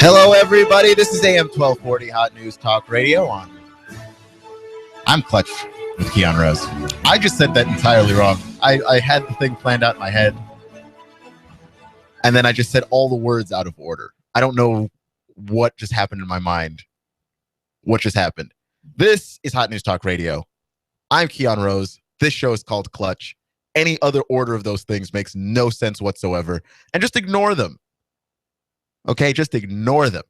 Hello, everybody. This is AM 1240 Hot News Talk Radio on. I'm Clutch with Keon Rose. I just said that entirely wrong. I had the thing planned out in my head, and then I just said all the words out of order. I don't know what just happened in my mind. What just happened? This is Hot News Talk Radio. I'm Keon Rose. This show is called Clutch. Any other order of those things makes no sense whatsoever, and just ignore them. Okay, just ignore them.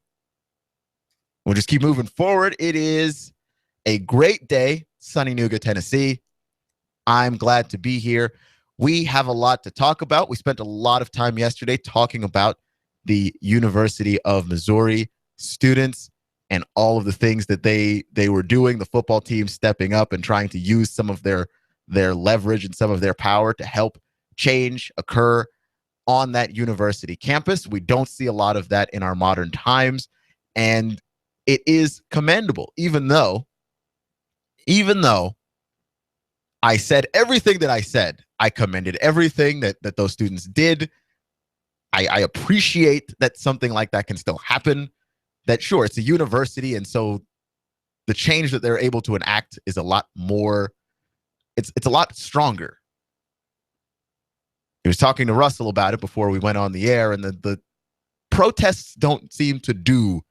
We'll just keep moving forward. It is a great day, sunny Nooga, Tennessee. I'm glad to be here. We have a lot to talk about. We spent a lot of time yesterday talking about the University of Missouri students and all of the things that they were doing, the football team stepping up and trying to use some of their leverage and some of their power to help change occur on that university campus. We don't see a lot of that in our modern times, and it is commendable, even though I said everything that I said. I commended everything that those students did. I appreciate that something like that can still happen, that sure, it's a university, and so the change that they're able to enact is a lot more, it's a lot stronger. He was talking to Russell about it before we went on the air, and the protests don't seem to do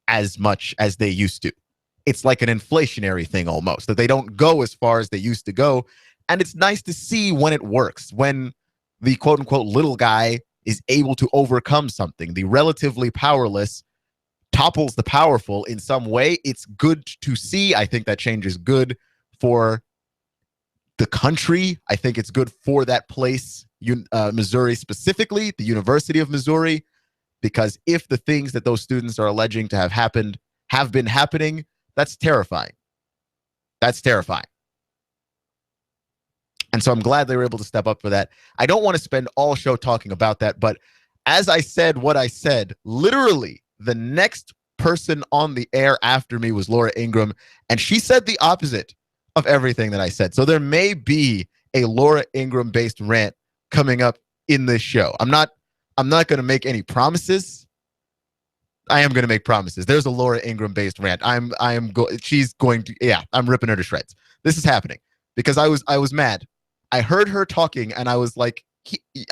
as much as they used to. It's like an inflationary thing almost, that they don't go as far as they used to go. And it's nice to see when it works, when the quote-unquote little guy is able to overcome something. The relatively powerless topples the powerful in some way. It's good to see. I think that change is good for the country. I think it's good for that place, Missouri specifically, the University of Missouri, because if the things that those students are alleging to have been happening, that's terrifying. That's terrifying. And so I'm glad they were able to step up for that. I don't want to spend all show talking about that, but as I said what I said, literally the next person on the air after me was Laura Ingraham, and she said the opposite of everything that I said. So there may be a Laura Ingraham-based rant coming up in this show. I'm not going to make any promises. I am going to make promises. There's a Laura Ingraham-based rant. She's going to, yeah, I'm ripping her to shreds. This is happening because I was mad. I heard her talking and I was like,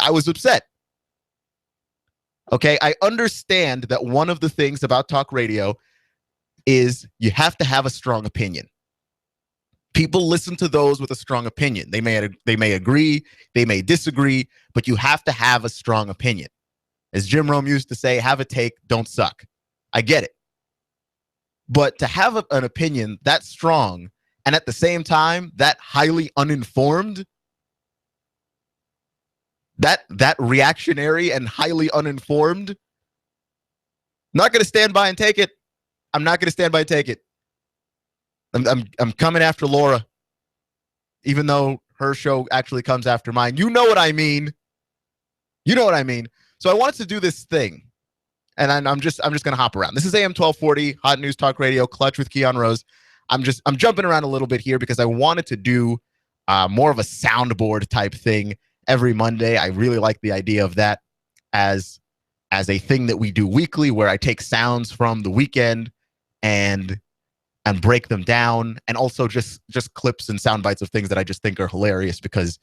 I was upset. Okay, I understand that one of the things about talk radio is you have to have a strong opinion. People listen to those with a strong opinion. They may agree, they may disagree, but you have to have a strong opinion. As Jim Rome used to say, have a take, don't suck. I get it. But to have an opinion that strong and at the same time that highly uninformed, that reactionary and highly uninformed, not going to stand by and take it. I'm not going to stand by and take it. I'm coming after Laura, even though her show actually comes after mine. You know what I mean. You know what I mean. So I wanted to do this thing, and I'm just going to hop around. This is AM 1240 Hot News Talk Radio, Clutch with Keon Rose. I'm jumping around a little bit here because I wanted to do more of a soundboard type thing every Monday. I really like the idea of that as a thing that we do weekly, where I take sounds from the weekend and break them down, and also just clips and sound bites of things that I just think are hilarious, because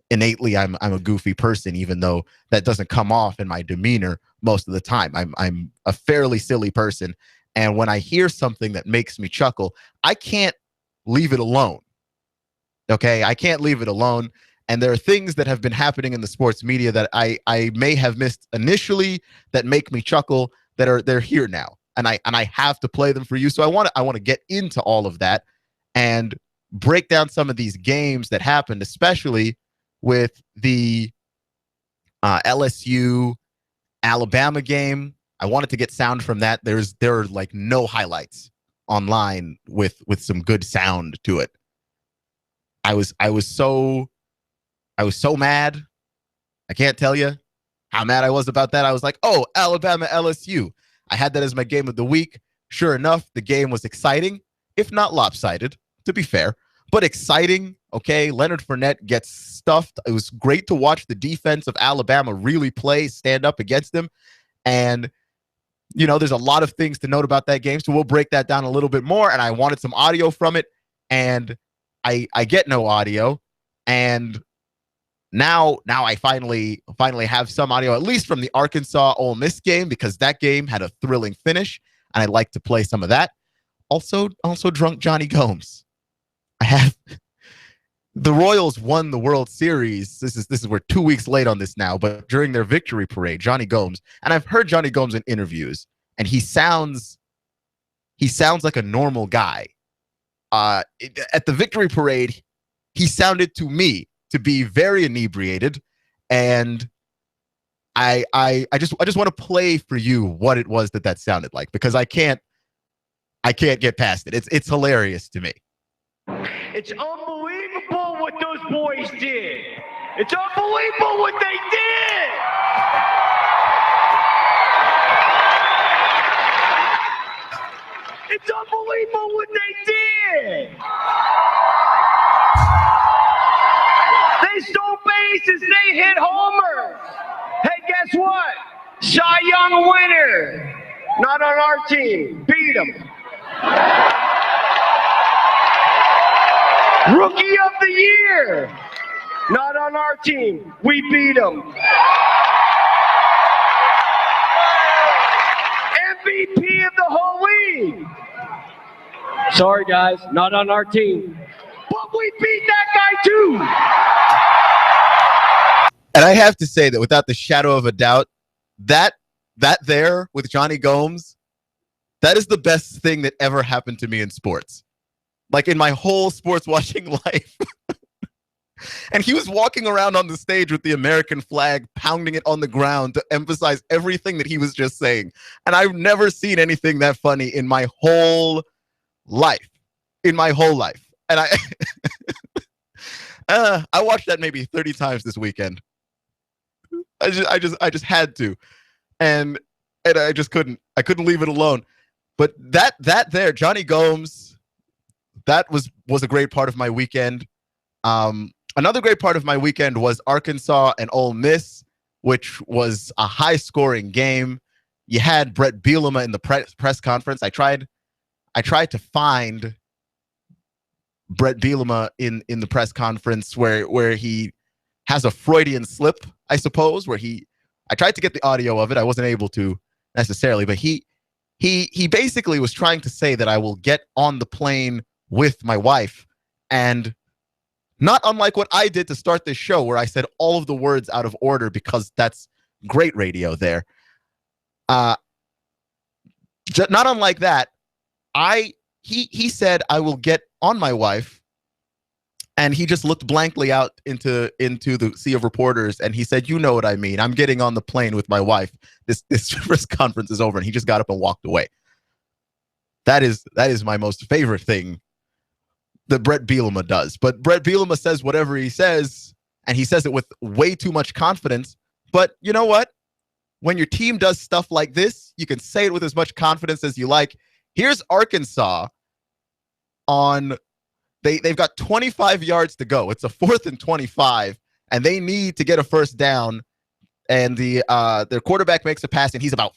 innately I'm a goofy person, even though that doesn't come off in my demeanor most of the time. I'm a fairly silly person, and when I hear something that makes me chuckle, I can't leave it alone. Okay, I can't leave it alone. And there are things that have been happening in the sports media that I may have missed initially that make me chuckle, they're here now. And I have to play them for you. So I want to get into all of that and break down some of these games that happened, especially with the LSU Alabama game. I wanted to get sound from that. There are like no highlights online with some good sound to it. I was so mad. I can't tell you how mad I was about that. I was like, oh, Alabama LSU. I had that as my game of the week. Sure enough, the game was exciting, if not lopsided, to be fair, but exciting. Okay, Leonard Fournette gets stuffed. It was great to watch the defense of Alabama really stand up against him. And there's a lot of things to note about that game, so we'll break that down a little bit more. And I wanted some audio from it, and I get no audio. And now I finally have some audio, at least from the Arkansas Ole Miss game, because that game had a thrilling finish, and I'd like to play some of that. Also drunk Johnny Gomes. The Royals won the World Series. This is we're 2 weeks late on this now, but during their victory parade, Johnny Gomes, and I've heard Johnny Gomes in interviews, and he sounds like a normal guy. At the victory parade, he sounded to me to be very inebriated, and I just want to play for you what it was that sounded like, because I can't get past it. It's hilarious to me. It's unbelievable what those boys did. It's unbelievable what they did. It's unbelievable what they did. They stole bases. They hit homers. Hey, guess what? Cy Young winner. Not on our team. Beat them. Rookie of the year. Not on our team. We beat them. MVP of the whole league. Sorry, guys. Not on our team. But we beat that guy, too. And I have to say that without the shadow of a doubt, that there with Johnny Gomes, that is the best thing that ever happened to me in sports. Like in my whole sports watching life. And he was walking around on the stage with the American flag, pounding it on the ground to emphasize everything that he was just saying. And I've never seen anything that funny in my whole life. And I watched that maybe 30 times this weekend. I just had to. And I just couldn't leave it alone. But that there, Johnny Gomes, that was a great part of my weekend. Another great part of my weekend was Arkansas and Ole Miss, which was a high-scoring game. You had Brett Bielema in the press conference. I tried to find Brett Bielema in the press conference where he has a Freudian slip, I suppose, I tried to get the audio of it. I wasn't able to necessarily, but he basically was trying to say that I will get on the plane with my wife, and not unlike what I did to start this show, where I said all of the words out of order because that's great radio there. Not unlike that, he said I will get on my wife, and he just looked blankly out into the sea of reporters, and he said, "You know what I mean. I'm getting on the plane with my wife. This press conference is over," and he just got up and walked away. That is my most favorite thing that Brett Bielema does. But Brett Bielema says whatever he says, and he says it with way too much confidence. But you know what? When your team does stuff like this, you can say it with as much confidence as you like. Here's Arkansas they've got 25 yards to go. It's a 4th and 25, and they need to get a first down. And their quarterback makes a pass, and he's about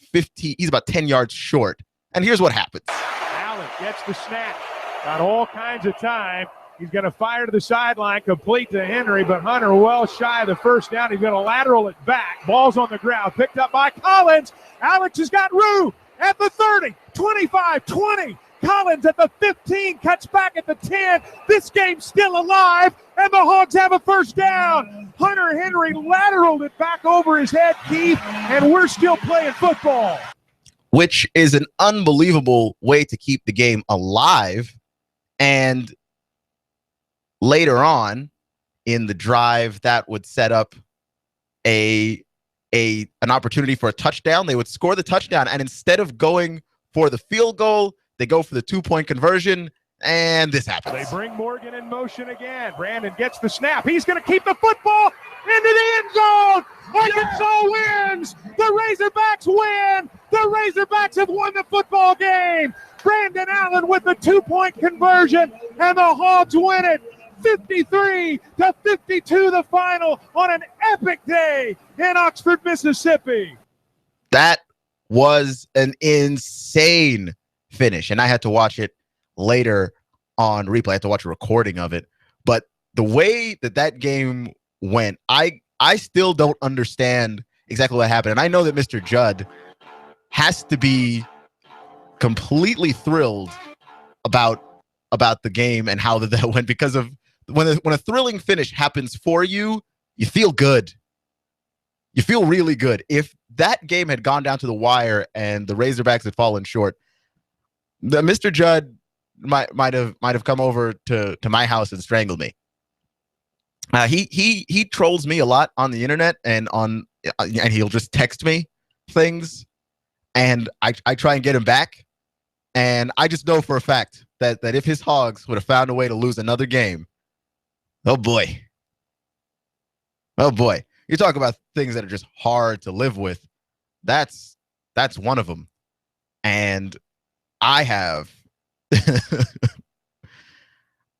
10 yards short. And here's what happens. Allen gets the snap. Got all kinds of time. He's going to fire to the sideline, complete to Henry, but Hunter well shy of the first down. He's going to lateral it back. Ball's on the ground, picked up by Collins. Alex has got Rue at the 30, 25, 20. Collins at the 15, cuts back at the 10. This game's still alive, and the Hogs have a first down. Hunter Henry lateraled it back over his head, Keith, and we're still playing football. Which is an unbelievable way to keep the game alive. And later on in the drive, that would set up an opportunity for a touchdown. They would score the touchdown, and instead of going for the field goal, they go for the 2-point conversion, and this happens. They bring Morgan in motion again. Brandon gets the snap. He's going to keep the football into the end zone. Arkansas wins. The Razorbacks win. The Razorbacks have won the football game. Brandon Allen with the 2-point conversion, and the Hogs win it. 53-52 the final on an epic day in Oxford, Mississippi. That was an insane finish. And I had to watch it later on replay. I had to watch a recording of it. But the way that game went, I still don't understand exactly what happened. And I know that Mr. Judd has to be completely thrilled about the game and how that went, because of when a thrilling finish happens for you, you feel good. You feel really good. If that game had gone down to the wire and the Razorbacks had fallen short, the Mr. Judd might have come over to my house and strangled me. He trolls me a lot on the internet and he'll just text me things, and I try and get him back. And I just know for a fact that if his Hogs would have found a way to lose another game, oh boy. You talk about things that are just hard to live with. That's one of them. And I have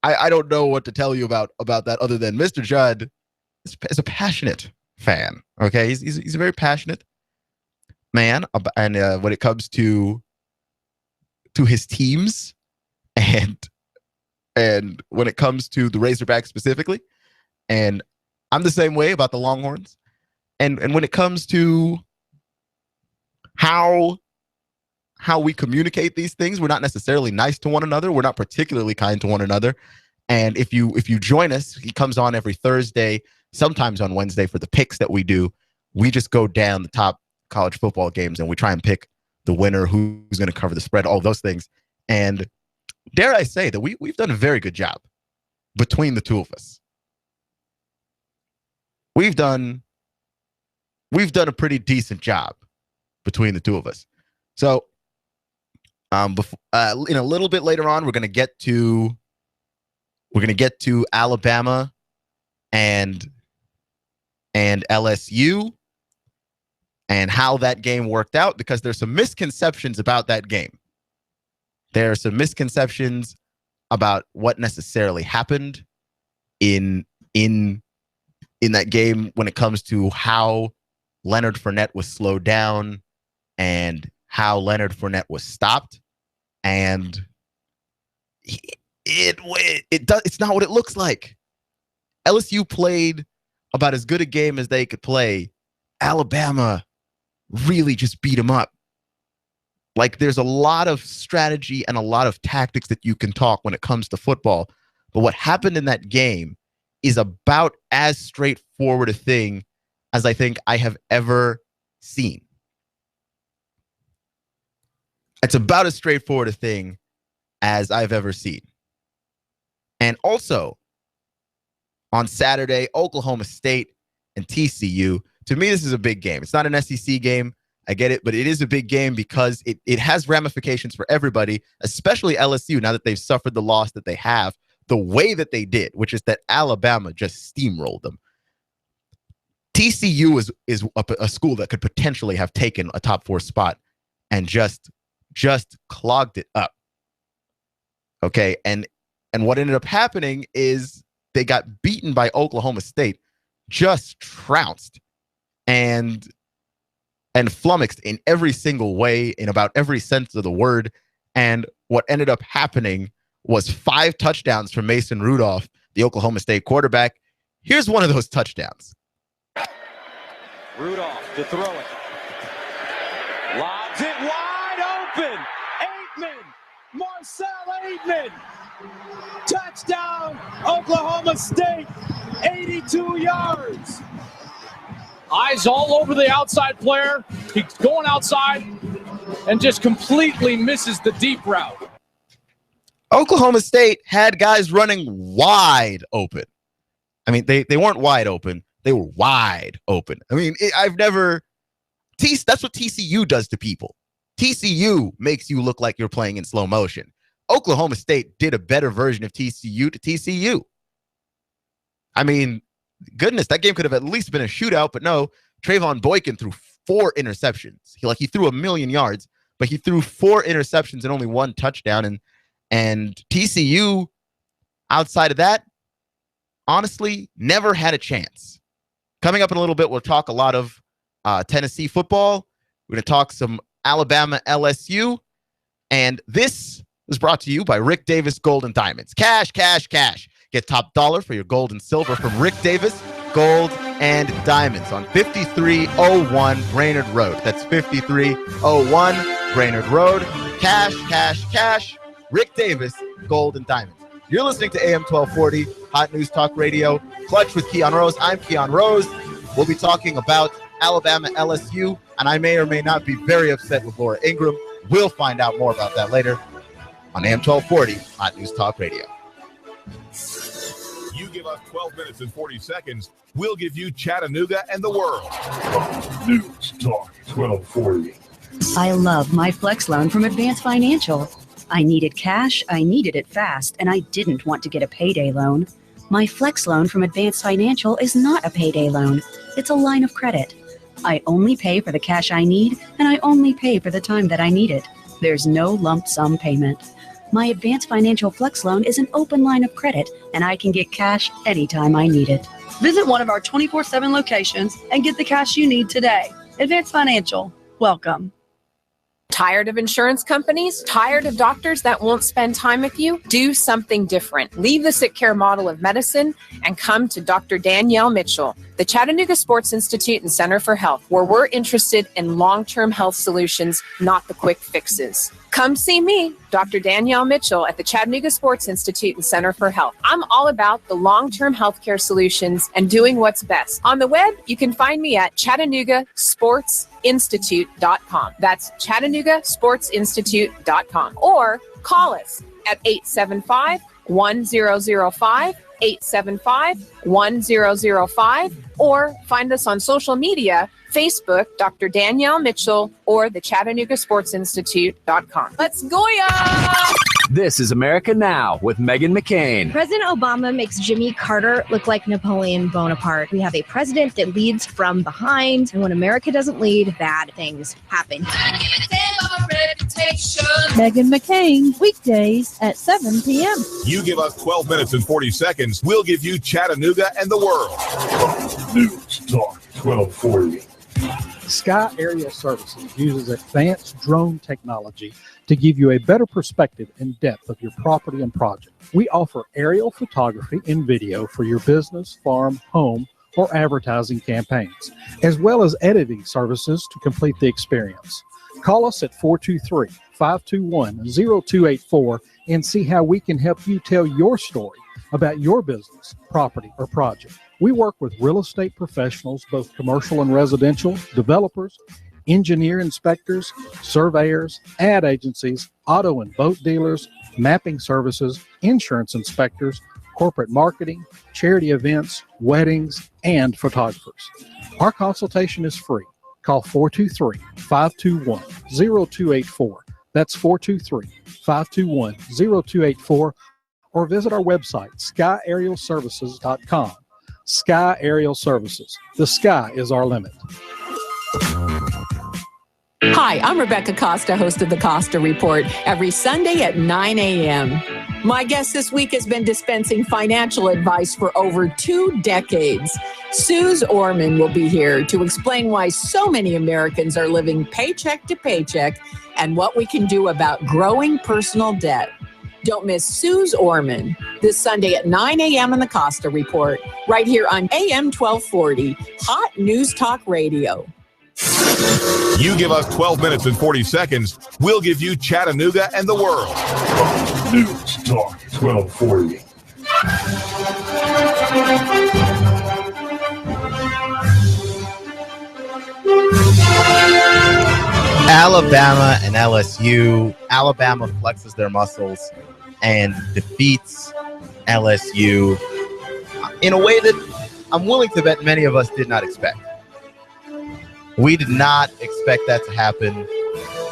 I don't know what to tell you about that other than Mr. Judd is a passionate fan. Okay, he's a very passionate man, and when it comes to his teams, and when it comes to the Razorbacks specifically, and I'm the same way about the Longhorns, and when it comes to how we communicate these things, we're not necessarily nice to one another. We're not particularly kind to one another. And if you join us, he comes on every Thursday, sometimes on Wednesday for the picks that we do. We just go down the top college football games and we try and pick the winner, who's going to cover the spread, all those things. And dare I say that we've done a very good job between the two of us. We've done a pretty decent job between the two of us. So in a little bit later on, we're going to get to Alabama and LSU and how that game worked out, because there's some misconceptions about that game. There are some misconceptions about what necessarily happened in that game when it comes to how Leonard Fournette was slowed down and how Leonard Fournette was stopped. And it's not what it looks like. LSU played about as good a game as they could play. Alabama really just beat them up. Like, there's a lot of strategy and a lot of tactics that you can talk when it comes to football. But what happened in that game is about as straightforward a thing as I think I have ever seen. It's about as straightforward a thing as I've ever seen. And also, on Saturday, Oklahoma State and TCU. To me, this is a big game. It's not an SEC game. I get it, but it is a big game because it has ramifications for everybody, especially LSU, now that they've suffered the loss that they have, the way that they did, which is that Alabama just steamrolled them. TCU is a school that could potentially have taken a top 4 spot and just clogged it up. Okay, and what ended up happening is they got beaten by Oklahoma State, just trounced and flummoxed in every single way, in about every sense of the word. And what ended up happening was 5 touchdowns from Mason Rudolph, the Oklahoma State quarterback. Here's one of those touchdowns. Rudolph to throw it. Lobs it wide open. Aitman. Marcel Aitman. Touchdown, Oklahoma State. 82 yards. Eyes all over the outside player. He's going outside and just completely misses the deep route. Oklahoma State had guys running wide open. I mean, they weren't wide open. They were wide open. I mean, that's what TCU does to people. TCU makes you look like you're playing in slow motion. Oklahoma State did a better version of TCU to TCU. I mean, goodness, that game could have at least been a shootout, but no. Trayvon Boykin threw 4 interceptions. He threw 1,000,000 yards, but he threw 4 interceptions and only 1 touchdown. And TCU, outside of that, honestly, never had a chance. Coming up in a little bit, we'll talk a lot of Tennessee football. We're going to talk some Alabama LSU. And this is brought to you by Rick Davis Gold and Diamonds. Cash, cash, cash. Get top dollar for your gold and silver from Rick Davis Gold and Diamonds on 5301 Brainerd Road. That's 5301 Brainerd Road. Cash, cash, cash. Rick Davis Gold and Diamonds. You're listening to AM 1240, Hot News Talk Radio, Clutch with Keon Rose. I'm Keon Rose. We'll be talking about Alabama LSU, and I may or may not be very upset with Laura Ingraham. We'll find out more about that later on AM 1240, Hot News Talk Radio. You give us 12 minutes and 40 seconds, we'll give you Chattanooga and the world. News Talk 1240. I love my Flex loan from Advance Financial. I needed cash, I needed it fast, and I didn't want to get a payday loan. My Flex loan from Advance Financial is not a payday loan. It's a line of credit. I only pay for the cash I need, and I only pay for the time that I need it. There's no lump sum payment. My Advance Financial Flex loan is an open line of credit, and I can get cash anytime I need it. Visit one of our 24/7 locations and get the cash you need today. Advance Financial. Welcome. Tired of insurance companies? Tired of doctors that won't spend time with you? Do something different. Leave the sick care model of medicine and come to Dr. Danielle Mitchell, the Chattanooga Sports Institute and Center for Health, where we're interested in long-term health solutions, not the quick fixes. Come see me, Dr. Danielle Mitchell, at the Chattanooga Sports Institute and Center for Health. I'm all about the long-term healthcare solutions and doing what's best. On the web, you can find me at ChattanoogaSportsInstitute.com. That's ChattanoogaSportsInstitute.com. Or call us at 875-1005, 875-1005, or find us on social media, Facebook, Dr. Danielle Mitchell, or the ChattanoogaSportsInstitute.com. Let's go, ya! This is America Now with Meghan McCain. President Obama makes Jimmy Carter look like Napoleon Bonaparte. We have a president that leads from behind, and when America doesn't lead, bad things happen. Meghan McCain, weekdays at 7 p.m. You give us 12 minutes and 40 seconds, we'll give you Chattanooga and the world. News Talk 1240. Sky Aerial Services uses advanced drone technology to give you a better perspective and depth of your property and project. We offer aerial photography and video for your business, farm, home, or advertising campaigns, as well as editing services to complete the experience. Call us at 423-521-0284 and see how we can help you tell your story about your business, property, or project. We work with real estate professionals, both commercial and residential, developers, engineer inspectors, surveyors, ad agencies, auto and boat dealers, mapping services, insurance inspectors, corporate marketing, charity events, weddings, and photographers. Our consultation is free. Call 423-521-0284. That's 423-521-0284, or visit our website, skyaerialservices.com. Sky Aerial Services. The sky is our limit. Hi, I'm Rebecca Costa, host of the Costa Report, every Sunday at 9 a.m. My guest this week has been dispensing financial advice for over 2 decades. Suze Orman will be here to explain why so many Americans are living paycheck to paycheck and what we can do about growing personal debt. Don't miss Suze Orman this Sunday at 9 a.m. on the Costa Report, right here on AM 1240, Hot News Talk Radio. You give us 12 minutes and 40 seconds, we'll give you Chattanooga and the world. News Talk 1240. Alabama and LSU. Alabama flexes their muscles and defeats LSU in a way that I'm willing to bet many of us did not expect. We did not expect that to happen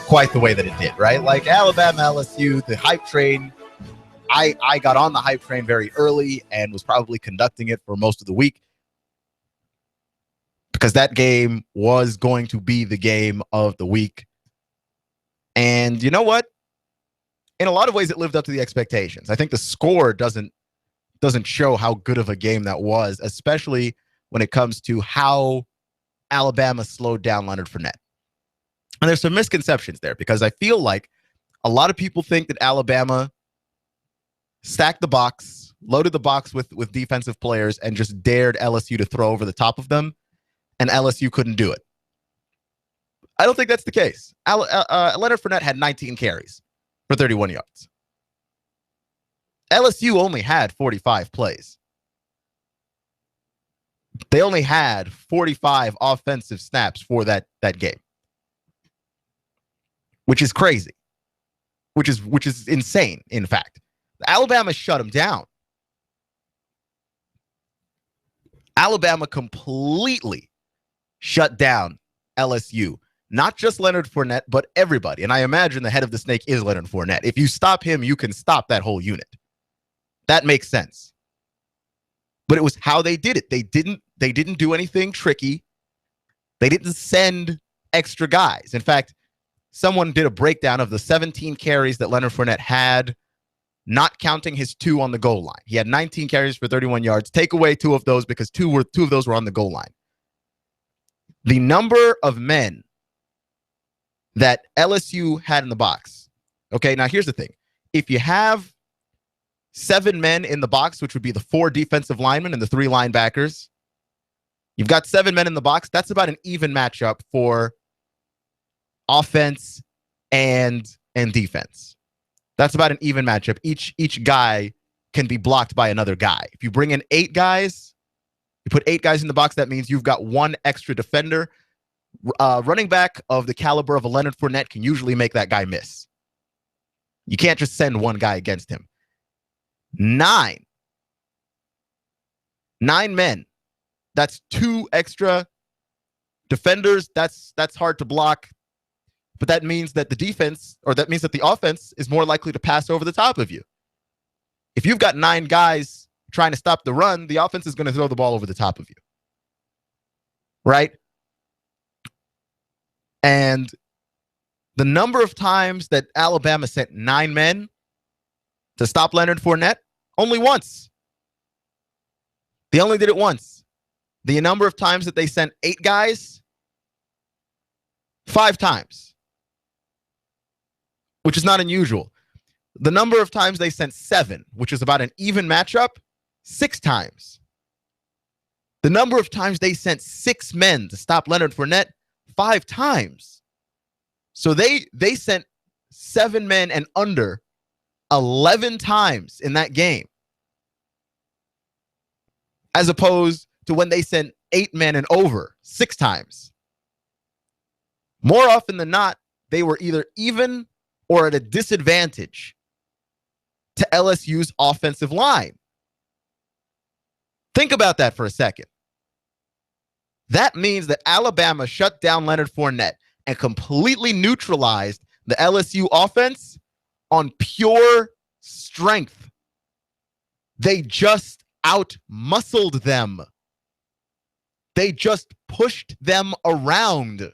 quite the way that it did, right? Like Alabama, LSU, the hype train. I got on the hype train very early and was probably conducting it for most of the week because that game was going to be the game of the week. And you know what? In a lot of ways, it lived up to the expectations. I think the score doesn't show how good of a game that was, especially when it comes to how Alabama slowed down Leonard Fournette. And there's some misconceptions there because I feel like a lot of people think that Alabama stacked the box, loaded the box with defensive players, and just dared LSU to throw over the top of them, and LSU couldn't do it. I don't think that's the case. Leonard Fournette had 19 carries for 31 yards. LSU only had 45 plays. They only had 45 offensive snaps for that game, which is crazy, which is insane, in fact. Alabama shut them down. Alabama completely shut down LSU. Not just Leonard Fournette, but everybody. And I imagine the head of the snake is Leonard Fournette. If you stop him, you can stop that whole unit. That makes sense. But it was how they did it. They didn't do anything tricky. They didn't send extra guys. In fact, someone did a breakdown of the 17 carries that Leonard Fournette had, not counting his 2 on the goal line. He had 19 carries for 31 yards. Take away 2 of those because two of those were on the goal line. The number of men that LSU had in the box. Okay, now here's the thing. If you have 7 men in the box, which would be the 4 defensive linemen and the 3 linebackers, you've got 7 men in the box. That's about an even matchup for offense and defense. That's about an even matchup. Each guy can be blocked by another guy. If you bring in 8 guys, you put 8 guys in the box, that means you've got 1 extra defender. Running back of the caliber of a Leonard Fournette can usually make that guy miss. You can't just send 1 guy against him. 9 men. That's 2 extra defenders. That's hard to block. But that means that the offense is more likely to pass over the top of you. If you've got 9 guys trying to stop the run, the offense is going to throw the ball over the top of you. Right? And the number of times that Alabama sent 9 men to stop Leonard Fournette, only once. They only did it once. The number of times that they sent 8 guys, 5 times, which is not unusual. The number of times they sent 7, which is about an even matchup, 6 times. The number of times they sent 6 men to stop Leonard Fournette, 5 times. So they sent 7 men and under 11 times in that game, as opposed to when they sent 8 men and over 6 times. More often than not, they were either even or at a disadvantage to LSU's offensive line. Think about that for a second. That means that Alabama shut down Leonard Fournette and completely neutralized the LSU offense on pure strength. They just out-muscled them. They just pushed them around.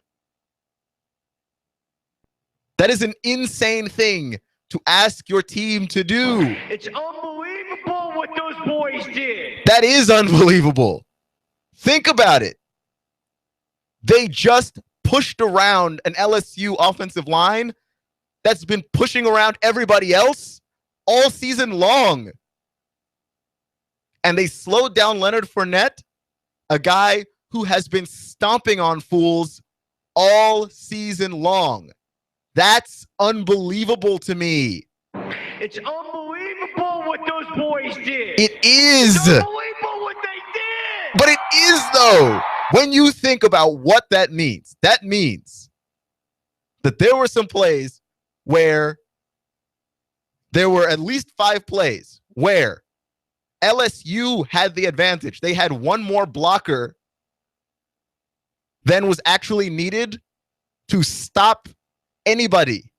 That is an insane thing to ask your team to do. It's unbelievable what those boys did. That is unbelievable. Think about it. They just pushed around an LSU offensive line that's been pushing around everybody else all season long. And they slowed down Leonard Fournette, a guy who has been stomping on fools all season long. That's unbelievable to me. It's unbelievable what those boys did. It is. It's unbelievable what they did. But it is, though. When you think about what that means that there were some plays where there were at least 5 plays where LSU had the advantage. They had 1 more blocker than was actually needed to stop anybody.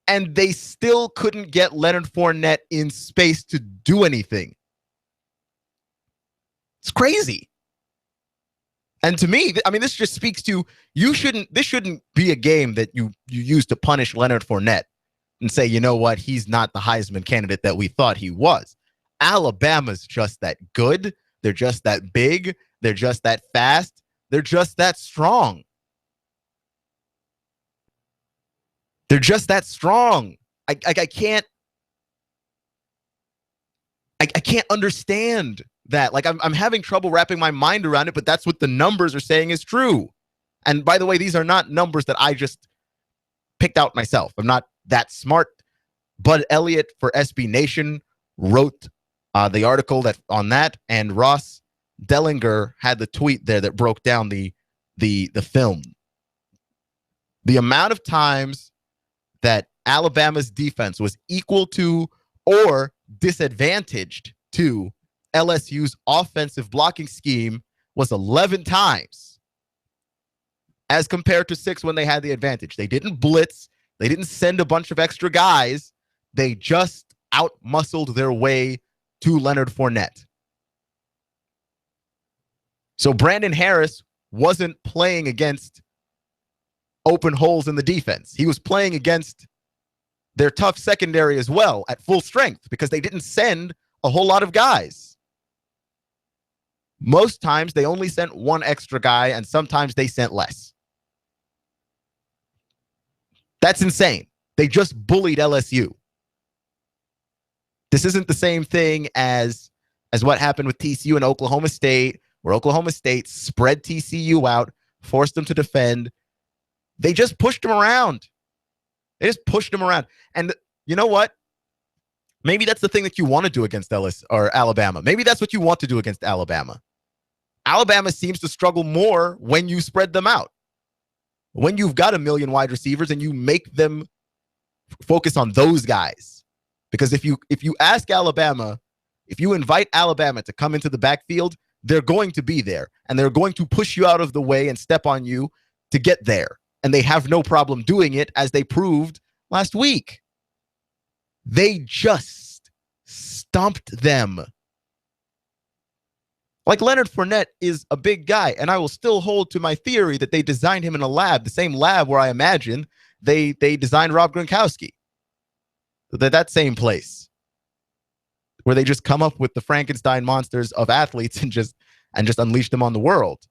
And they still couldn't get Leonard Fournette in space to do anything. It's crazy. And to me, I mean, this just speaks to this shouldn't be a game that you use to punish Leonard Fournette and say, you know what, he's not the Heisman candidate that we thought he was. Alabama's just that good. They're just that big. They're just that fast. They're just that strong. They're just that strong. I can't understand that. Like I'm having trouble wrapping my mind around it, but that's what the numbers are saying is true. And by the way, these are not numbers that I just picked out myself. I'm not that smart. Bud Elliott for SB Nation wrote the article on that, and Ross Dellinger had the tweet there that broke down the film. The amount of times that Alabama's defense was equal to or disadvantaged to LSU's offensive blocking scheme was 11 times, as compared to 6 when they had the advantage. They didn't blitz. They didn't send a bunch of extra guys. They just out-muscled their way to Leonard Fournette. So Brandon Harris wasn't playing against open holes in the defense. He was playing against their tough secondary as well at full strength because they didn't send a whole lot of guys. Most times they only sent one extra guy, and sometimes they sent less. That's insane. They just bullied LSU. This isn't the same thing as what happened with TCU and Oklahoma State, where Oklahoma State spread TCU out, forced them to defend. They just pushed them around. They just pushed them around. And you know what? Maybe that's the thing that you want to do against Alabama. Maybe that's what you want to do against Alabama. Alabama seems to struggle more when you spread them out. When you've got 1 million wide receivers and you make them focus on those guys. Because if you ask Alabama, if you invite Alabama to come into the backfield, they're going to be there. And they're going to push you out of the way and step on you to get there. And they have no problem doing it, as they proved last week. They just stomped them. Like, Leonard Fournette is a big guy, and I will still hold to my theory that they designed him in a lab, the same lab where I imagine they designed Rob Gronkowski. That same place where they just come up with the Frankenstein monsters of athletes and just unleash them on the world.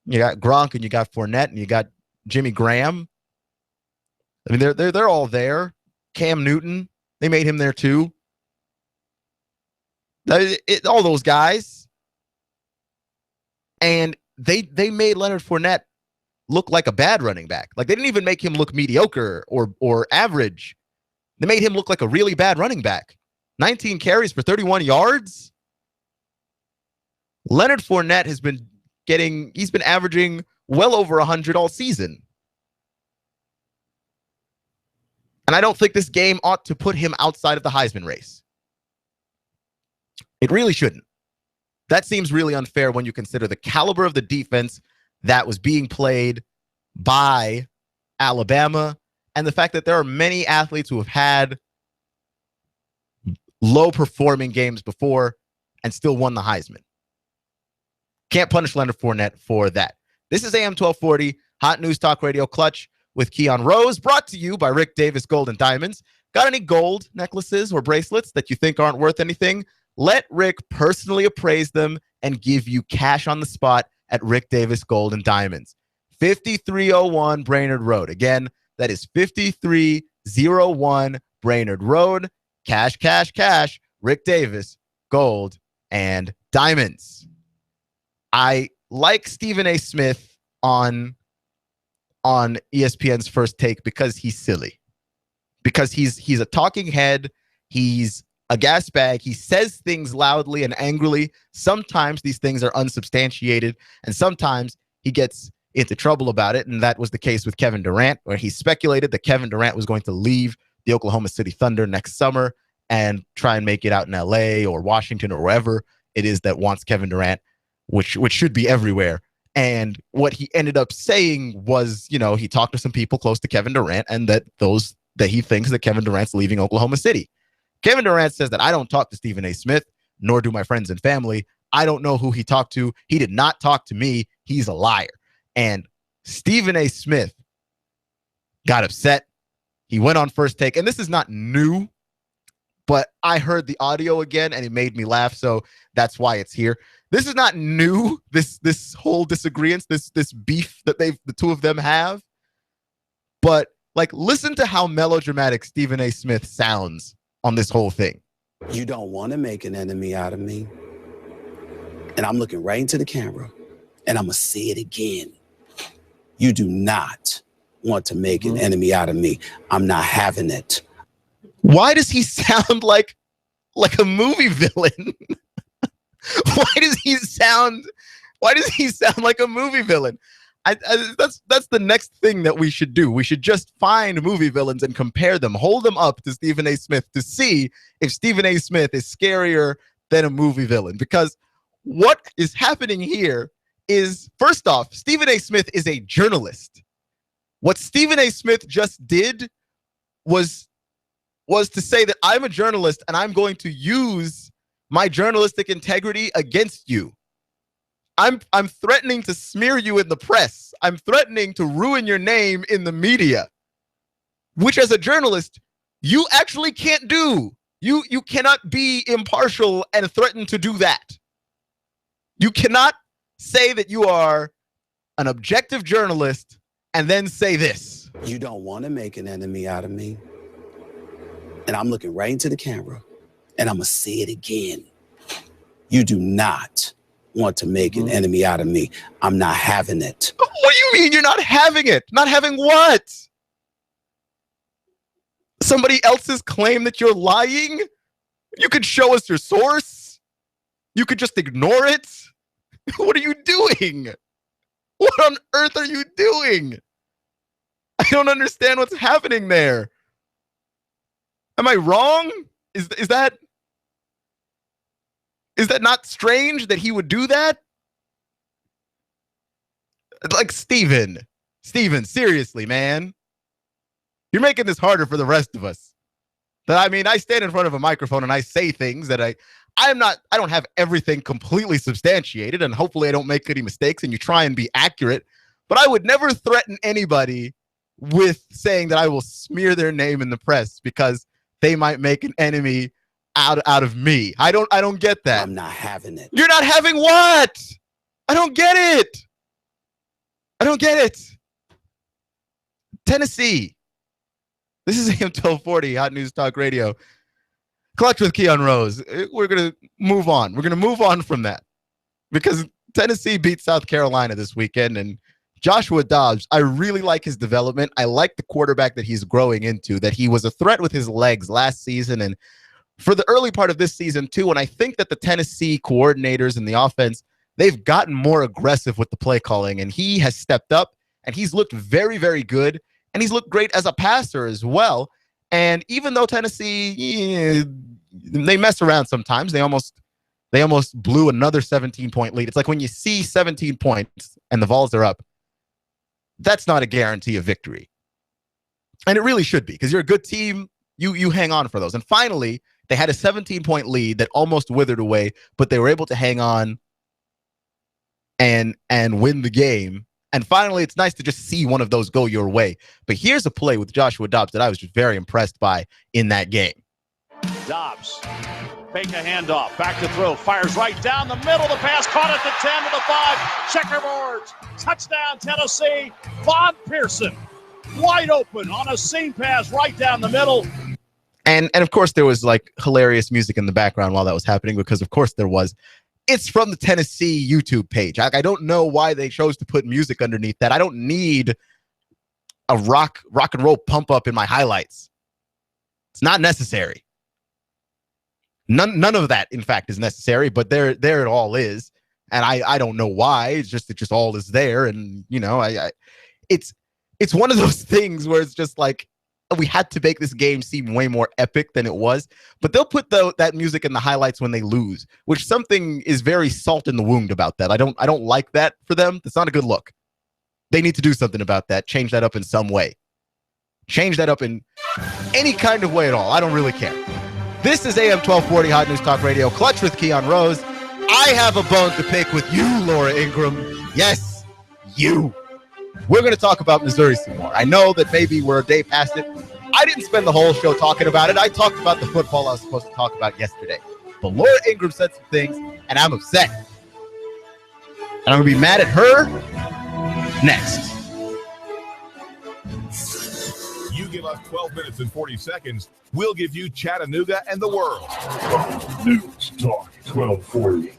You got Gronk, and you got Fournette, and you got Jimmy Graham. I mean, they're all there. Cam Newton, they made him there too. All those guys. And they made Leonard Fournette look like a bad running back. Like, they didn't even make him look mediocre or average. They made him look like a really bad running back. 19 carries for 31 yards. Leonard Fournette he's been averaging well over 100 all season. And I don't think this game ought to put him outside of the Heisman race. It really shouldn't. That seems really unfair when you consider the caliber of the defense that was being played by Alabama, and the fact that there are many athletes who have had low-performing games before and still won the Heisman. Can't punish Leonard Fournette for that. This is AM 1240, Hot News Talk Radio Clutch with Keon Rose, brought to you by Rick Davis Gold and Diamonds. Got any gold necklaces or bracelets that you think aren't worth anything? Let Rick personally appraise them and give you cash on the spot at Rick Davis Gold and Diamonds. 5301 Brainerd Road. Again, that is 5301 Brainerd Road. Cash, cash, cash. Rick Davis Gold and Diamonds. I like Stephen A. Smith on ESPN's First Take because he's silly. Because he's a talking head. He's a gas bag. He says things loudly and angrily. Sometimes these things are unsubstantiated, and sometimes he gets into trouble about it. And that was the case with Kevin Durant, where he speculated that Kevin Durant was going to leave the Oklahoma City Thunder next summer and try and make it out in LA or Washington or wherever it is that wants Kevin Durant, which should be everywhere. And what he ended up saying was, he talked to some people close to Kevin Durant, and that he thinks that Kevin Durant's leaving Oklahoma City. Kevin Durant says that I don't talk to Stephen A. Smith, nor do my friends and family. I don't know who he talked to. He did not talk to me. He's a liar. And Stephen A. Smith got upset. He went on First Take. And this is not new, but I heard the audio again and it made me laugh. So that's why it's here. This is not new, this whole disagreement, this beef that the two of them have. But Like, listen to how melodramatic Stephen A. Smith sounds on this whole thing. You don't want to make an enemy out of me. And I'm looking right into the camera, and I'm going to say it again. You do not want to make an enemy out of me. I'm not having it. Why does he sound like a movie villain? Why does he sound like a movie villain? That's the next thing that we should do. We should just find movie villains and compare them, hold them up to Stephen A. Smith to see if Stephen A. Smith is scarier than a movie villain. Because what is happening here is, first off, Stephen A. Smith is a journalist. What Stephen A. Smith just did was to say that I'm a journalist and I'm going to use my journalistic integrity against you. I'm threatening to smear you in the press. I'm threatening to ruin your name in the media, which as a journalist, you actually can't do. You cannot be impartial and threaten to do that. You cannot say that you are an objective journalist and then say this. You don't want to make an enemy out of me. And I'm looking right into the camera, and I'm going to say it again. You do not want to make an enemy out of me. I'm not having it. What do you mean you're not having it? Not having what? Somebody else's claim that you're lying? You could show us your source. You could just ignore it. What are you doing? What on earth are you doing? I don't understand what's happening there. Am I wrong? Is that not strange that he would do that? Like, Steven, seriously, man. You're making this harder for the rest of us. I mean, I stand in front of a microphone and I say things that I don't have everything completely substantiated, and hopefully I don't make any mistakes and you try and be accurate, but I would never threaten anybody with saying that I will smear their name in the press because they might make an enemy out of me. I don't get that. I'm not having it. You're not having what? I don't get it. Tennessee. This is AM 1240, Hot News Talk Radio. Clutch with Keon Rose. We're going to move on. We're going to move on from that because Tennessee beat South Carolina this weekend, and Joshua Dobbs, I really like his development. I like the quarterback that he's growing into, that he was a threat with his legs last season and for the early part of this season too. And I think that the Tennessee coordinators and the offense, they've gotten more aggressive with the play calling, and he has stepped up and he's looked very, very good. And he's looked great as a passer as well. And even though Tennessee, they mess around sometimes, they almost blew another 17-point lead. It's like when you see 17 points and the Vols are up, that's not a guarantee of victory. And it really should be, because you're a good team. You hang on for those. And finally, they had a 17-point lead that almost withered away, but they were able to hang on and win the game. And finally, it's nice to just see one of those go your way. But here's a play with Joshua Dobbs that I was just very impressed by in that game. Dobbs, fake a handoff, back to throw, fires right down the middle. The pass caught at the 10 to the 5. Checkerboards, touchdown Tennessee. Von Pearson, wide open on a seam pass right down the middle. And of course, there was like hilarious music in the background while that was happening, because of course there was. It's from the Tennessee YouTube page. I don't know why they chose to put music underneath that. I don't need a rock and roll pump up in my highlights. It's not necessary. None of that, in fact, is necessary, but there it all is. And I don't know why. It just all is there. And you know, it's one of those things where it's just like, we had to make this game seem way more epic than it was, but they'll put that music in the highlights when they lose, which something is very salt in the wound about that. I don't like that for them. That's not a good look. They need to do something about that. Change that up in some way. Change that up in any kind of way at all. I don't really care. This is AM 1240 Hot News Talk Radio, Clutch with Keon Rose. I have a bone to pick with you, Laura Ingraham. Yes, you. We're going to talk about Missouri some more. I know that maybe we're a day past it. I didn't spend the whole show talking about it. I talked about the football I was supposed to talk about yesterday. But Laura Ingraham said some things, and I'm upset. And I'm going to be mad at her next. You give us 12 minutes and 40 seconds, we'll give you Chattanooga and the world. News Talk 1240.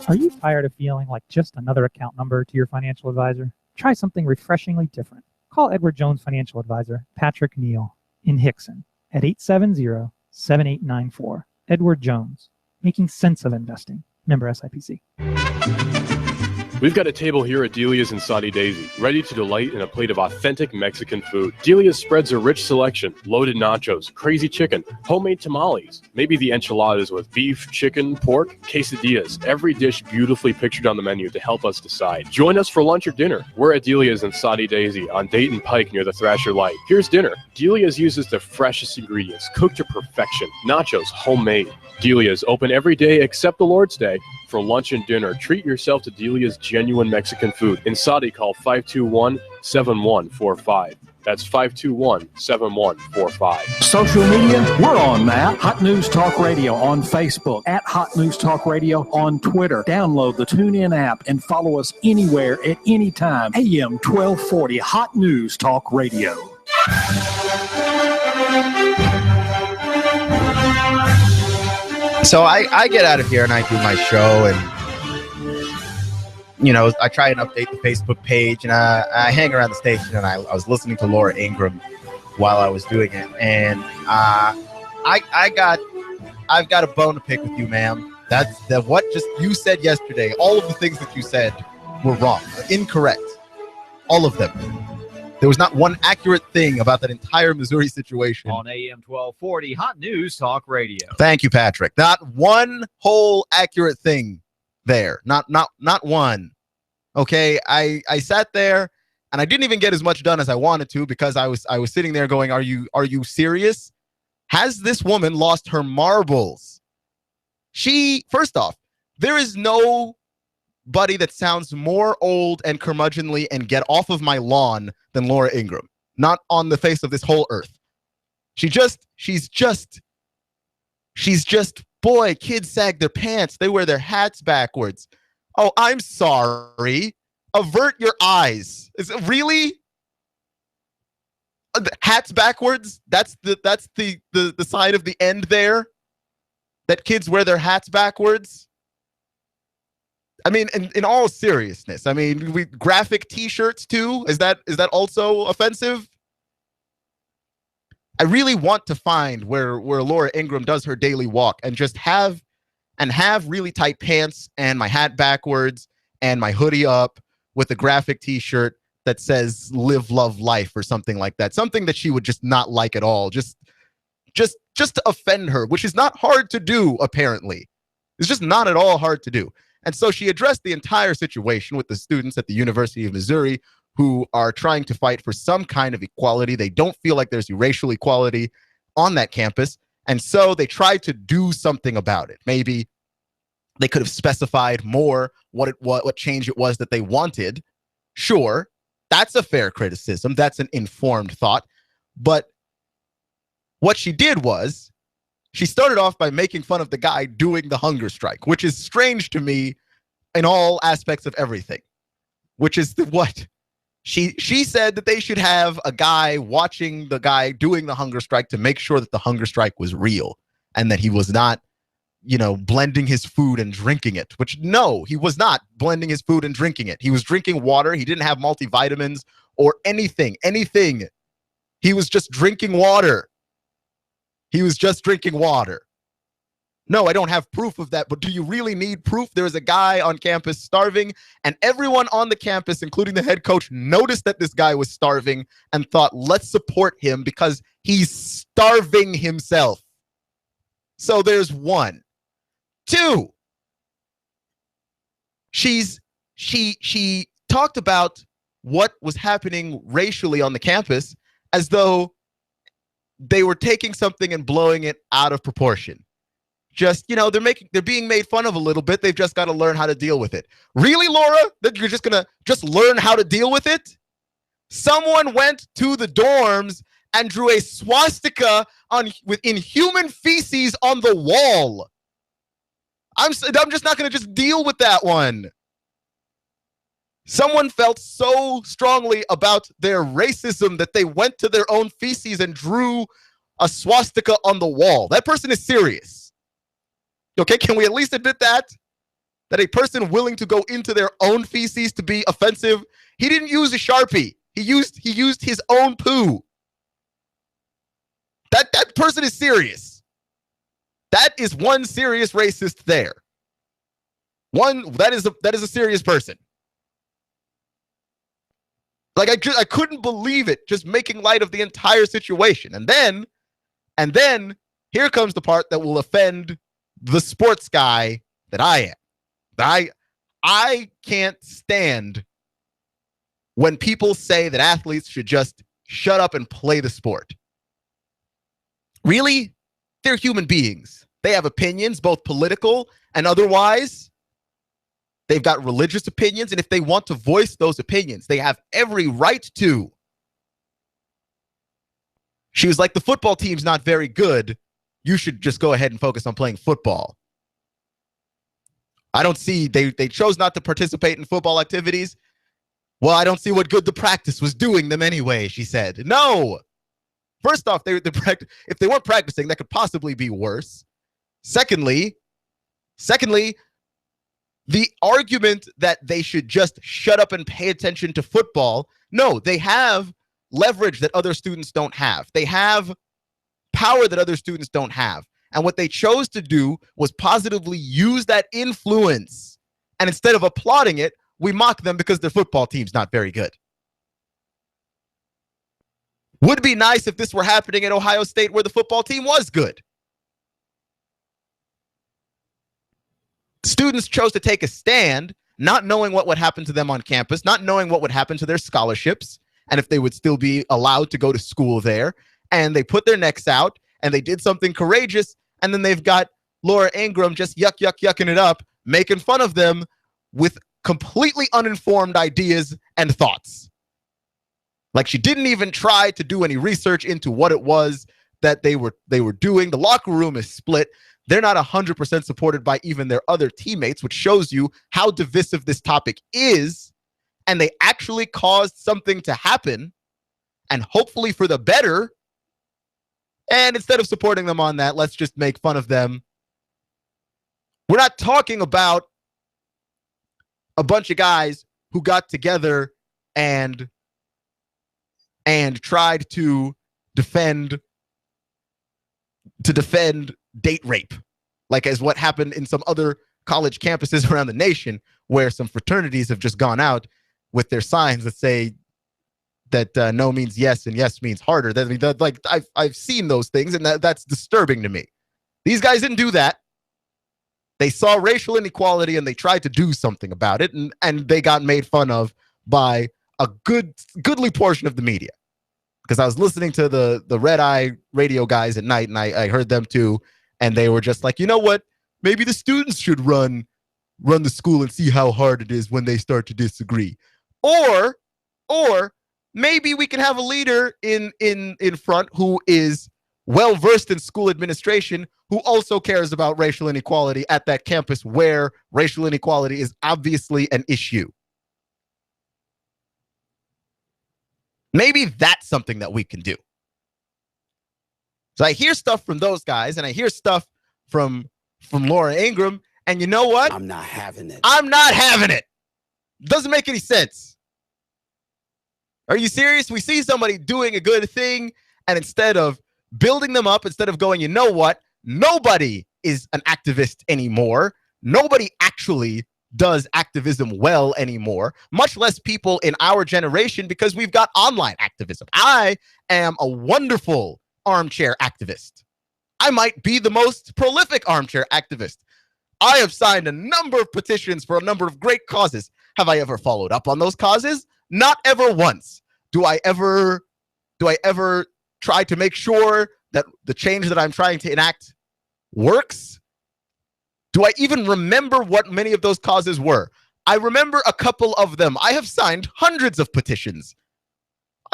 Are you tired of feeling like just another account number to your financial advisor? Try something refreshingly different. Call Edward Jones Financial Advisor Patrick Neal in Hickson at 870-7894. Edward Jones, making sense of investing. Member SIPC. We've got a table here at Delia's in Saudi Daisy, ready to delight in a plate of authentic Mexican food. Delia's spreads a rich selection, loaded nachos, crazy chicken, homemade tamales, maybe the enchiladas with beef, chicken, pork, quesadillas. Every dish beautifully pictured on the menu to help us decide. Join us for lunch or dinner. We're at Delia's in Saudi Daisy on Dayton Pike near the Thrasher Light. Here's dinner. Delia's uses the freshest ingredients, cooked to perfection. Nachos, homemade. Delia's open every day except the Lord's Day. For lunch and dinner, treat yourself to Delia's genuine Mexican food. In Saudi, call 521-7145. That's 521-7145. Social media, we're on that. Hot News Talk Radio on Facebook, at Hot News Talk Radio on Twitter. Download the TuneIn app and follow us anywhere at any time. AM 1240, Hot News Talk Radio. So I get out of here and I do my show, and I try and update the Facebook page, and I hang around the station, and I was listening to Laura Ingraham while I was doing it, and I've got a bone to pick with you, ma'am. That's what just you said yesterday. All of the things that you said were wrong, incorrect, all of them. There was not one accurate thing about that entire Missouri situation. On AM 1240, Hot News Talk Radio. Thank you, Patrick. Not one whole accurate thing there. Not one. Okay, I sat there and I didn't even get as much done as I wanted to because I was sitting there going, Are you serious? Has this woman lost her marbles? First off, there is nobody that sounds more old and curmudgeonly and get off of my lawn than Laura Ingraham. Not on the face of this whole earth. She's just, boy, kids sag their pants. They wear their hats backwards. Oh, I'm sorry. Avert your eyes. Is it really? Hats backwards? That's the side of the end there? That kids wear their hats backwards? I mean, in all seriousness, I mean, graphic T-shirts too. Is that also offensive? I really want to find where Laura Ingraham does her daily walk and just have really tight pants and my hat backwards and my hoodie up with a graphic T-shirt that says "Live, Love, Life" or something like that. Something that she would just not like at all. Just to offend her, which is not hard to do. Apparently, it's just not at all hard to do. And so she addressed the entire situation with the students at the University of Missouri who are trying to fight for some kind of equality. They don't feel like there's racial equality on that campus. And so they tried to do something about it. Maybe they could have specified more what change it was that they wanted. Sure, that's a fair criticism. That's an informed thought. But what she did was, she started off by making fun of the guy doing the hunger strike, which is strange to me in all aspects of everything, which is what she said that they should have a guy watching the guy doing the hunger strike to make sure that the hunger strike was real and that he was not, blending his food and drinking it, which no, he was not blending his food and drinking it. He was drinking water. He didn't have multivitamins or anything. He was just drinking water. He was just drinking water. No, I don't have proof of that, but do you really need proof? There is a guy on campus starving, and everyone on the campus, including the head coach, noticed that this guy was starving and thought, let's support him because he's starving himself. So there's one. Two, she talked about what was happening racially on the campus as though they were taking something and blowing it out of proportion. Just, they're being made fun of a little bit. They've just got to learn how to deal with it. Really, Laura? That you're just going to learn how to deal with it? Someone went to the dorms and drew a swastika in human feces on the wall. I'm just not going to just deal with that one. Someone felt so strongly about their racism that they went to their own feces and drew a swastika on the wall. That person is serious. Okay, can we at least admit that? That a person willing to go into their own feces to be offensive, he didn't use a Sharpie. He used his own poo. That person is serious. That is one serious racist there. That is a serious person. Like I couldn't believe it, just making light of the entire situation. And then here comes the part that will offend the sports guy that I am. I can't stand when people say that athletes should just shut up and play the sport. Really? They're human beings. They have opinions, both political and otherwise. They've got religious opinions, and if they want to voice those opinions, they have every right to. She was like, the football team's not very good. You should just go ahead and focus on playing football. I don't see, they chose not to participate in football activities. Well, I don't see what good the practice was doing them anyway, she said. No. First off, if they weren't practicing, that could possibly be worse. Secondly, the argument that they should just shut up and pay attention to football, no, they have leverage that other students don't have. They have power that other students don't have. And what they chose to do was positively use that influence. And instead of applauding it, we mock them because their football team's not very good. Would be nice if this were happening at Ohio State where the football team was good. Students chose to take a stand, not knowing what would happen to them on campus, not knowing what would happen to their scholarships, and if they would still be allowed to go to school there. And they put their necks out, and they did something courageous, and then they've got Laura Ingraham just yucking it up, making fun of them with completely uninformed ideas and thoughts. Like she didn't even try to do any research into what it was that they were doing. The locker room is split. They're not 100% supported by even their other teammates, which shows you how divisive this topic is. And they actually caused something to happen, and hopefully for the better. And instead of supporting them on that, let's just make fun of them. We're not talking about a bunch of guys who got together and tried to defend date rape, like as what happened in some other college campuses around the nation, where some fraternities have just gone out with their signs that say that no means yes and yes means harder. Like I've seen those things, and that's disturbing to me. These guys didn't do that. They saw racial inequality and they tried to do something about it, and they got made fun of by a goodly portion of the media. Because I was listening to the Red Eye radio guys at night, and I heard them too, and they were just like, you know what? Maybe the students should run the school and see how hard it is when they start to disagree. Or maybe we can have a leader in front who is well versed in school administration, who also cares about racial inequality at that campus where racial inequality is obviously an issue. Maybe that's something that we can do. So I hear stuff from those guys, and I hear stuff from Laura Ingraham, and you know what? I'm not having it. I'm not having it. Doesn't make any sense. Are you serious? We see somebody doing a good thing, and instead of building them up, instead of going, you know what? Nobody is an activist anymore. Nobody actually does activism well anymore, much less people in our generation, because we've got online activism. I am a wonderful armchair activist. I might be the most prolific armchair activist. I have signed a number of petitions for a number of great causes. Have I ever followed up on those causes? Not ever once. Do I ever try to make sure that the change that I'm trying to enact works? Do I even remember what many of those causes were? I remember a couple of them. I have signed hundreds of petitions.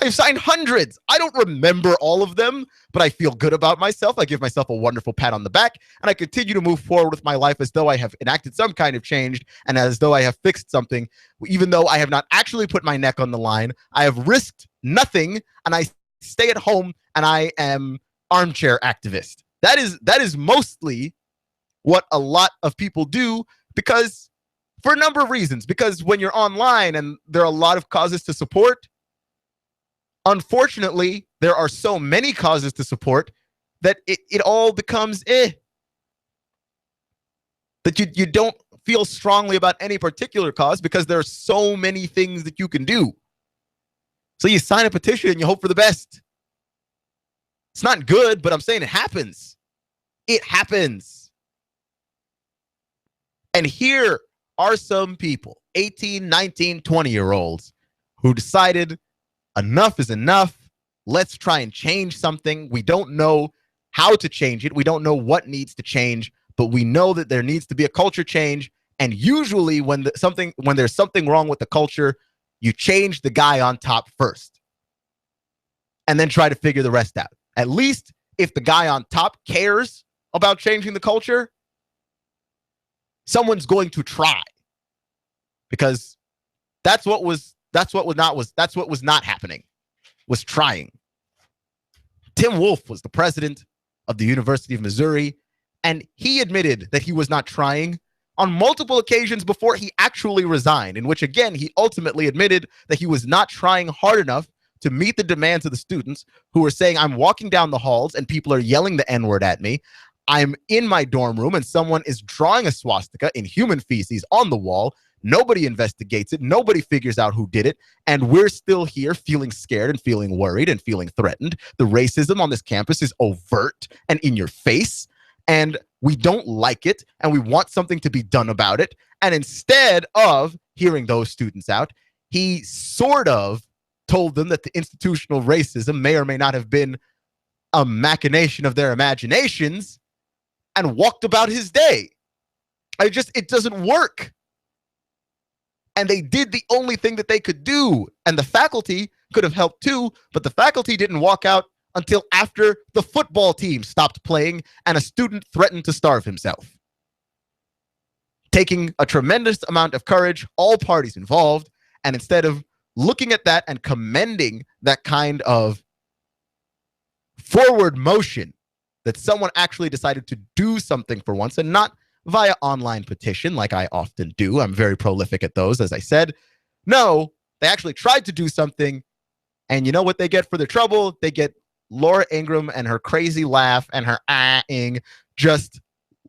I've signed hundreds. I don't remember all of them, but I feel good about myself. I give myself a wonderful pat on the back, and I continue to move forward with my life as though I have enacted some kind of change and as though I have fixed something, even though I have not actually put my neck on the line. I have risked nothing, and I stay at home, and I am armchair activist. That is mostly what a lot of people do, because for a number of reasons. Because when you're online and there are a lot of causes to support, unfortunately, there are so many causes to support that it all becomes that you don't feel strongly about any particular cause because there are so many things that you can do. So you sign a petition and you hope for the best. It's not good, but I'm saying it happens. It happens. And here are some people, 18, 19, 20-year-olds, who decided enough is enough. Let's try and change something. We don't know how to change it. We don't know what needs to change, but we know that there needs to be a culture change. And usually when there's something wrong with the culture, you change the guy on top first and then try to figure the rest out. At least if the guy on top cares about changing the culture, someone's going to try, because that's what was not happening, was trying. Tim Wolf was the president of the University of Missouri, and he admitted that he was not trying on multiple occasions before he actually resigned, in which, again, he ultimately admitted that he was not trying hard enough to meet the demands of the students who were saying, I'm walking down the halls and people are yelling the N-word at me. I'm in my dorm room and someone is drawing a swastika in human feces on the wall. Nobody investigates it. Nobody figures out who did it. And we're still here feeling scared and feeling worried and feeling threatened. The racism on this campus is overt and in your face. And we don't like it. And we want something to be done about it. And instead of hearing those students out, he sort of told them that the institutional racism may or may not have been a machination of their imaginations, and walked about his day. It doesn't work. And they did the only thing that they could do. And the faculty could have helped too, but the faculty didn't walk out until after the football team stopped playing and a student threatened to starve himself. Taking a tremendous amount of courage, all parties involved, and instead of looking at that and commending that kind of forward motion, that someone actually decided to do something for once, and not via online petition like I often do. I'm very prolific at those, as I said. No, they actually tried to do something, and you know what they get for their trouble? They get Laura Ingraham and her crazy laugh and her ah-ing just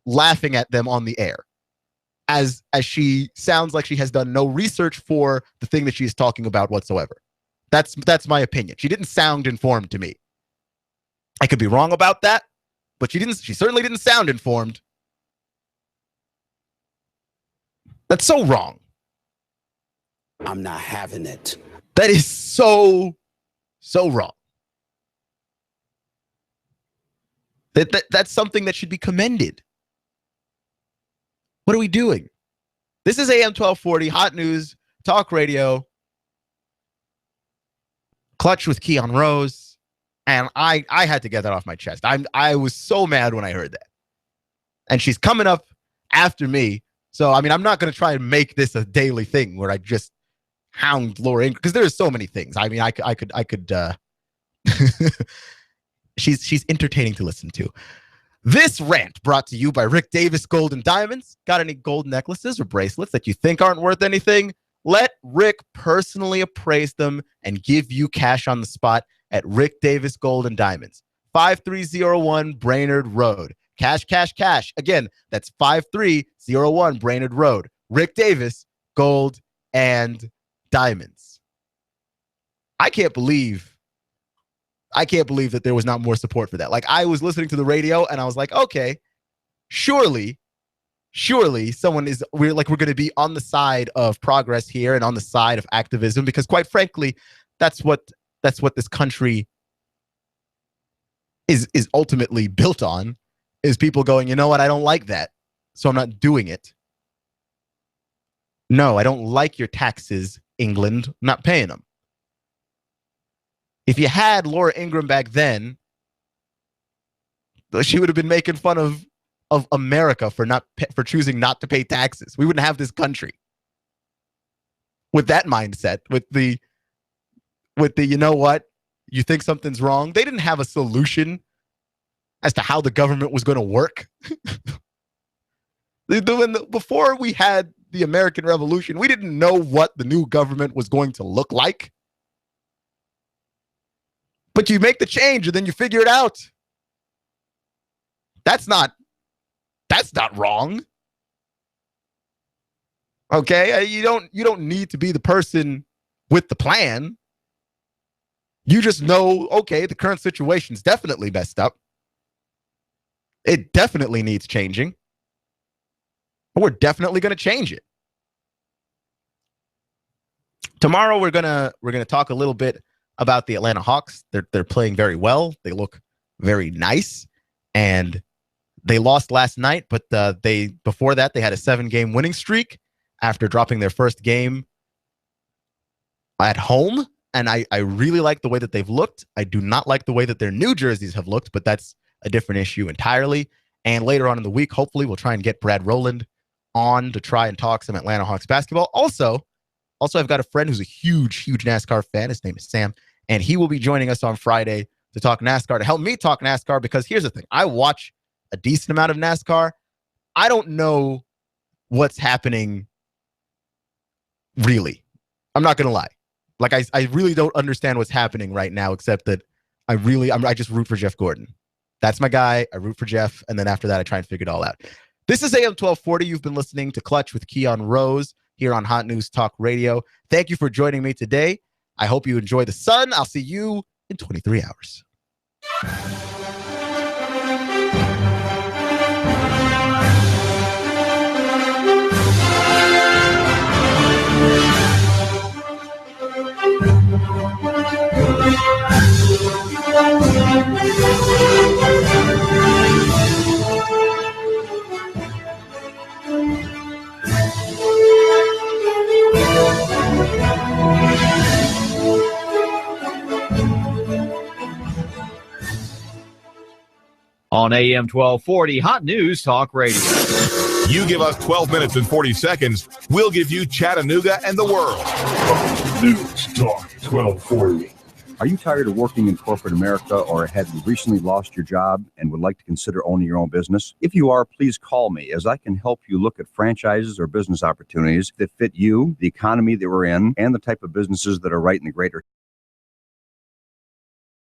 laughing at them on the air, as she sounds like she has done no research for the thing that she's talking about whatsoever. That's my opinion. She didn't sound informed to me. I could be wrong about that, but she certainly didn't sound informed. That's so wrong. I'm not having it. That is so wrong. That's something that should be commended. What are we doing? This is AM 1240, Hot News, Talk Radio, Clutch with Keon Rose. And I had to get that off my chest. I was so mad when I heard that. And she's coming up after me. So, I mean, I'm not going to try and make this a daily thing where I just hound Laura Ingraham, because there's so many things. I mean, I could she's entertaining to listen to. This rant brought to you by Rick Davis Gold and Diamonds. Got any gold necklaces or bracelets that you think aren't worth anything? Let Rick personally appraise them and give you cash on the spot at Rick Davis Gold and Diamonds. 5301 Brainerd Road. Cash, cash, cash. Again, that's 5301 Brainerd Road. Rick Davis Gold and Diamonds. I can't believe that there was not more support for that. Like, I was listening to the radio and I was like, okay, surely we're going to be on the side of progress here and on the side of activism, because quite frankly, that's what this country is ultimately built on, is people going, you know what, I don't like that, so I'm not doing it. No, I don't like your taxes, England. I'm not paying them. If you had Laura Ingraham back then, she would have been making fun of America for choosing not to pay taxes. We wouldn't have this country. With that mindset, with the you know what, you think something's wrong. They didn't have a solution as to how the government was going to work. Before we had the American Revolution, we didn't know what the new government was going to look like. But you make the change and then you figure it out. That's not wrong. Okay, you don't need to be the person with the plan. You just know, okay, the current situation is definitely messed up. It definitely needs changing. But we're definitely going to change it. Tomorrow we're gonna talk a little bit about the Atlanta Hawks. They're playing very well. They look very nice, and they lost last night. But before that they had a 7-game winning streak after dropping their first game at home. And I really like the way that they've looked. I do not like the way that their new jerseys have looked, but that's a different issue entirely. And later on in the week, hopefully, we'll try and get Brad Rowland on to try and talk some Atlanta Hawks basketball. Also, I've got a friend who's a huge NASCAR fan. His name is Sam, and he will be joining us on Friday to talk NASCAR, to help me talk NASCAR, because here's the thing. I watch a decent amount of NASCAR. I don't know what's happening, really. I'm not going to lie. Like, I really don't understand what's happening right now, except that I just root for Jeff Gordon. That's my guy. I root for Jeff, and then after that, I try and figure it all out. This is AM 1240. You've been listening to Clutch with Keon Rose here on Hot News Talk Radio. Thank you for joining me today. I hope you enjoy the sun. I'll see you in 23 hours. On AM 1240, Hot News Talk Radio. You give us 12 minutes and 40 seconds, we'll give you Chattanooga and the world. News Talk 1240. Are you tired of working in corporate America, or have you recently lost your job and would like to consider owning your own business? If you are, please call me, as I can help you look at franchises or business opportunities that fit you, the economy that we're in, and the type of businesses that are right in the greater